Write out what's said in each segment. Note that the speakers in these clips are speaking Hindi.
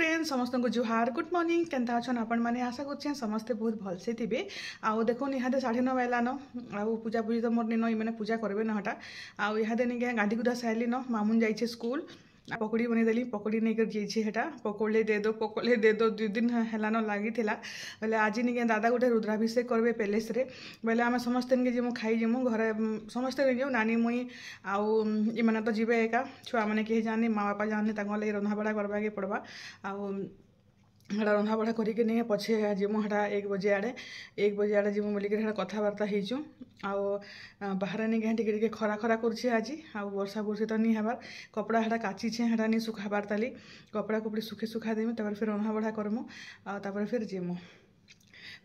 फ्रेंड्स समस्त को जुहार गुड मॉर्निंग केनता अच्छन आपण मैंने आशा कर समस्ते बहुत भलसे थे आउ देखो इहादे 9:30 बेलान आउ पूजा पूजी तो मोर निन मैंने पूजा करबे न हटा आउ इहादे निके गाधी गुधा साइली न मामुन जाइए स्कूल पकड़ी बनईदेली पकड़ी नहीं कर जाइए हेटा पकड़े दे दो 2 दिन हेलान लगी बोले आज निके दादा गोटे रुद्राभिषेक करबे पैलेस रे बोले आम समस्ते निके जिमु खाई जिमु घरे समस्ते नहीं जाऊ नानी मुई आउ इमाने तो जीवे एका छुआ मैंने कहीं जानी माँ बापा जानी लगे रंधा बड़ा करवा के पड़वा आउ हटा रंधा बड़ा करके नहीं पछे जीमु हटा 1 बजे आड़े जीमु बोलिक कथबार्ता होचु आउ बाहर नहीं टे खरा खरा कर आज आउ वर्षा बुर्षी तो नहीं हबार कपड़ा हटा काचिछे हटा नहीं सुखाबार ताली कपड़ा कपड़ी सुखा देमी फिर रंधा बड़ा करमु आउ फिर जीमु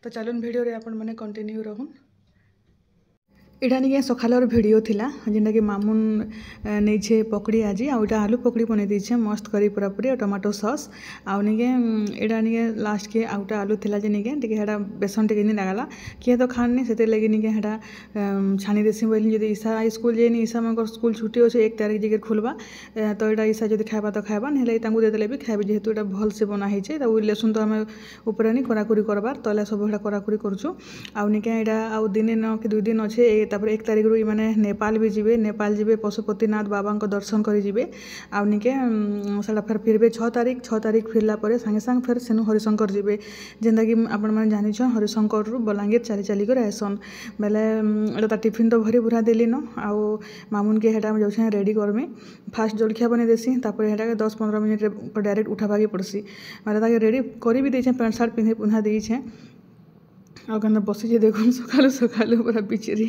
तो चलून वीडियो रे आपण मैंने कंटिन्यू रहून इटा निके सकालर वीडियो थिला जेनटा कि मामुन नहीं पकड़ी आज आउटा आलू पकड़ी बन देछे मस्त करी पूरा पूरी टमाटो सॉस आउ निके इटा निके लास्ट के आउटा आलू थिला जे निके टिके हेडा बेसन टिके नहीं लागला किए तो खानी से लगे निके हेडा छानी देसी बोली जदि ईसा स्कूल जेनी ईसा मन स्कूल छुट्टी अच्छे 1 तारीख जगह खुलबा तो यहाँ ईसा जब खावा तो खावा नहीं देदेले भी खाए जेहेतु यहाँ भल से बना होचे तो लेसुन तो आम ऊपर नहीं कराकुरी करबार तले सब यहाँ कराकुरी करूँ आउ निके यहाँ आउ दिन न कि 2 दिन अच्छे 1 तारीख रू मैंने नेपाल भी जीवे पशुपतिनाथ बाबा को दर्शन कर जीवे आउ निके सारा फिरबे 6 तारीख फिरला संगे संग फिर सेनु हरिशंकर जीवे जेनता कि आपण मैंने जानी हरिशंकर रू बलांगीर चली कर आसन बेले टिफिन तो भरी भुरा देली न आउ मामुन के हेटा जाऊँ रेडी करमी फास्ट जलखिया बनी देसी तापर हेटा 10-15 मिनट डायरेक्ट उठाबाके पड़सी मतलब रेडी कर भी देछे पैंट सार्ट पिंधे पुंधा देछे आगे बसी देखो सकालू पूरा बिचरी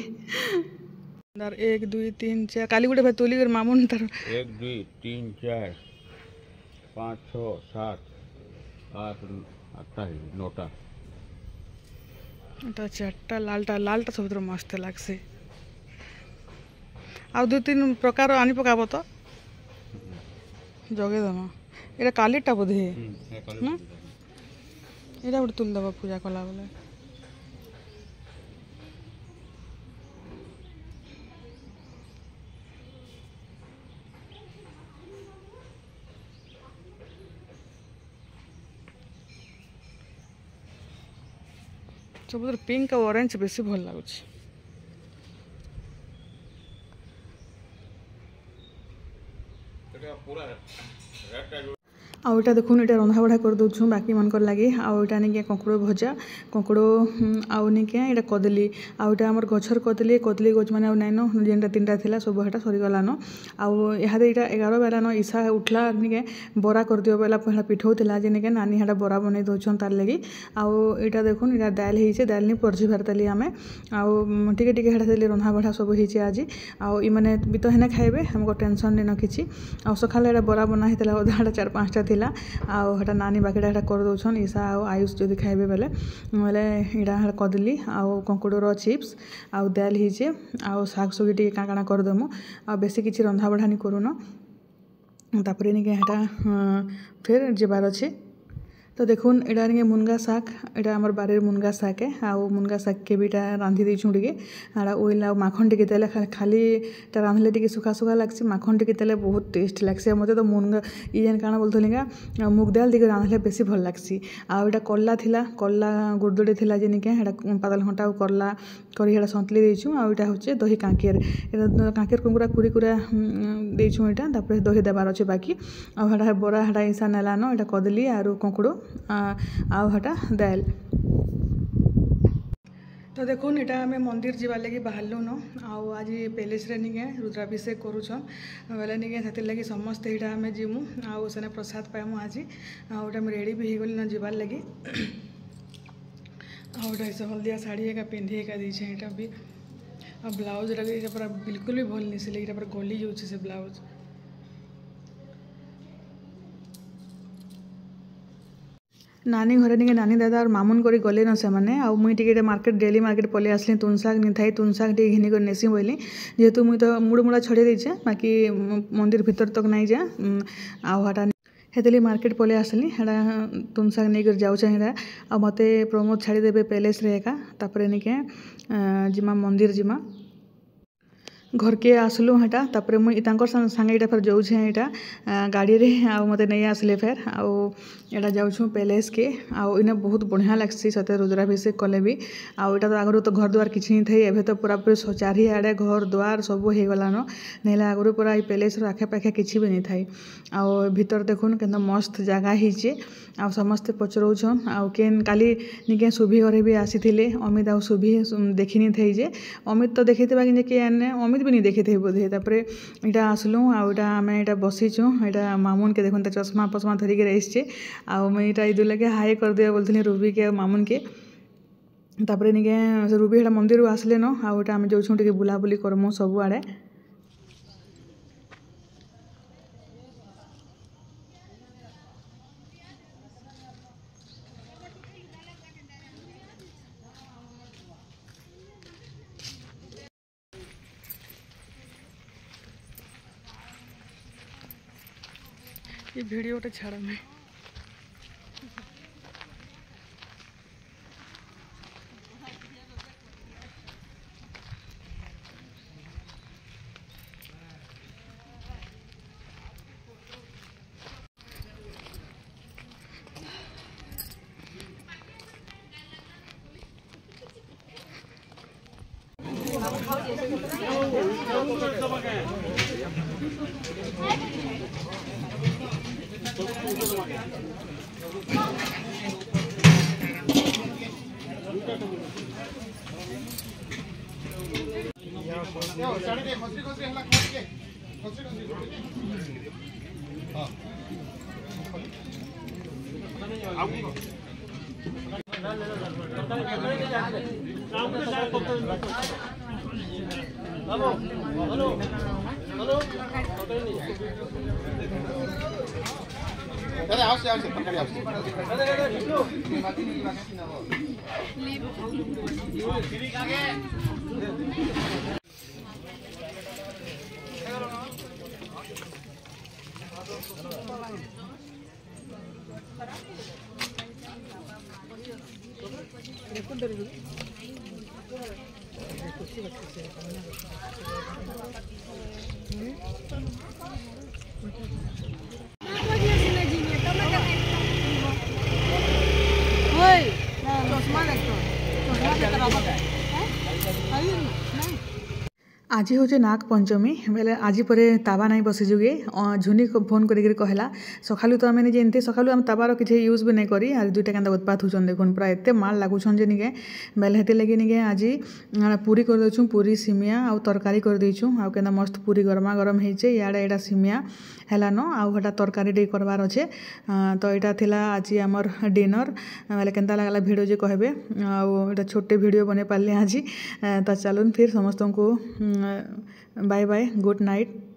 1 2 3 4 काली गोटे तुली कर मामुन तार 1 2 3 4 5 6 7 8 9टा एटा 4टा लालटा सब मस्त लागसे आ 2-3 प्रकार आनी पकाब तो जगे दमा एटा कालीटा बोधे एटा गोटे तुल दबा पूजा कला बेले सब पिंक और ऑरेंज बेसी भल लगुच आउटा देखुन ये रंधा बढ़ा कर दूँ बाकी मनकर लगे आउटा निके कंकुड़ भजा कंकुड़ आउ निके ये कदली आउटा आमर गछर कदली गछ मैंने आउ नाइन जेनटा 3टा थिला सब हेटा सरीगलान आउ इहादे यहाँ 11 बेलान ईसा उठला निके बरा कर दियो बेला पहला पिठौला जे निके नानी हेटा बरा बन दौन तार लगी आउ यहाँ देखुन यहाँ दाल होइछे दाल नहीं परजी भारताली आमे आउ टिके टिके हेटा देली रंधा बढ़ा सब होइछे आज आउ इमाने भी तो हेने खाइबे हमको टेंशन नहीं न किछि आउ सकाले एटा बरा बना होता अधा 4-5टा आउ हटा नानी बाकीटा हटा कर दौन ईसा आउ आयुष जदि खाइबे बेले यहाँ कदली आउ कंकुड़र चिप्स आउ दाल होइछे आउ शाग सुगी टी काଣା करदेमु आ बेसी किछि रंधा बढ़ा नहीं करूनो तापर निके हटा फिर जीवार अच्छे तो देखुन एटा निके मुनगा शाक एटा हमर बारीर मुनगा शाक है आउ मुनगा शाक के भी रांधि दी टिके आड़ा ओइल आउ माखन टिके देले खाली रांधले टिके सुखा सुखा लागसी माखन टिके देले बहुत टेस्ट लागसी मते तो मुनगा इजेन काଣା बोलथलिगा मुग दाल टिके रांधले बेसी भल लागसी आउ एटा कल्ला थिला कल्ला गुरदुडे थिला जे निके एटा पातल घंटा कल्ला करी एटा संतली देइछु आउ एटा होचे दही कांकेर एटा कांकेर कुंगुरा कुरी कुरा देइछु एटा तापर दही देबार अछि बाकी आउ हटा बरा हटा इंसा नेलानो एटा कदली आरो कंकुड़ो आउ हटा दाल तो देखुन यहाँ आम मंदिर जावार लगी बाहरलु न आउ आज पैलेस रे निके रुद्राभिषेक करूछन बेले निके से लगी समस्त यहाँ आम जीमु आउ सेने प्रसाद पाइमु आज आउटा रेडी भी हो गली न जावार लगी आउटा ऐसे हल्दिया साड़ी एका पिंधे एका दीछे यहाँ भी आ ब्लाउज लगे पूरा बिल्कुल भी भल नहीं सिले पूरा गली जाऊँ से ब्लाउज नानी घरे निके नानी दादा और मामुन करी गले न से माने आ मुई टिके मार्केट डेली मार्केट पले आसली तुन शाग नहीं थाई तुन शाग टे घिनी कर नेसी बोली जेहेतु मुई तो मुड़ मुड़ा छड़े देछे बाकी मंदिर भीतर तक नहीं जा आ हटा हेतली मार्केट पले आसली हेड़ा तुन शाग नहीं कर जाऊँ हेड़ा आ मते प्रमोद छाड़ी देबे पैलेस रे एका तापर निके जिमा मंदिर जिमा घर के आसलु हेटा तापर मुई तांकर संगे एटा फिर जाऊछे एटा गाड़ी रे आ मते नहीं आसले फिर आ एटा जाऊछु पैलेस के आ इने बहुत बढ़िया लागसी सते रुद्राभिषेक कले भी आ एटा तो आगरु तो घर द्वार किछि नहीं थई एबे तो पूरा पूरी चारि आड़े घर द्वार सब हे गलानो नेला आगरु पूरा ई पैलेस रो आखे पाखे किछि भी नहीं थई आ भीतर देखुन केतना मस्त जगह हिचे आ समस्त पचरौछन आ केन काली निके सुभी घरे भी आसीथिले अमित आ सुभी देखिनी थई जे अमित तो देखिथिबा कि के आने अमित भी नहीं देखिथे बोधे तापरे इटा आसलु आ इटा आमे इटा बसिछु इटा मामुन के देखुन त चश्मा पश्मा धरि के रहिछे आ मैं इटा इदु लगे हाय कर दिया बोलथि रूबी के मामुन के तापरे निके रूबी हेटा मंदिर रो आसले न आ इटा आमे जोछु टिके बुला बुली करमु सब आड़े ये भिडियोटा छाड़ा मैं आज हूँ नाग पंचमी बेले आज पर तावा नहीं बसी जुगे झुनी को फोन कर कहला सकालू तो आम निजे एमती सकालू आम तावार किसी यूज भी नहीं करी आज दुईटा केंदा उत्पात होचन देखुन पूरा एत माल लागुछन जे निके बेले हेती लगी निके आज पूरी कर देछु पूरी सिमिया आउ तरकारी कर देछु आउ केंदा मस्त पूरी गरमा गरम हेचे याडा एडा सिमिया हैला न आउ हटा तरकारी डे करबार अच्छे तो यहाँ थिला आज आमर डिनर बेले केंता लागला वीडियो जे कहबे आउ एटा छोटे वीडियो बने पारले आज तो चलून फिर समस्त को बाय बाय गुड नाइट।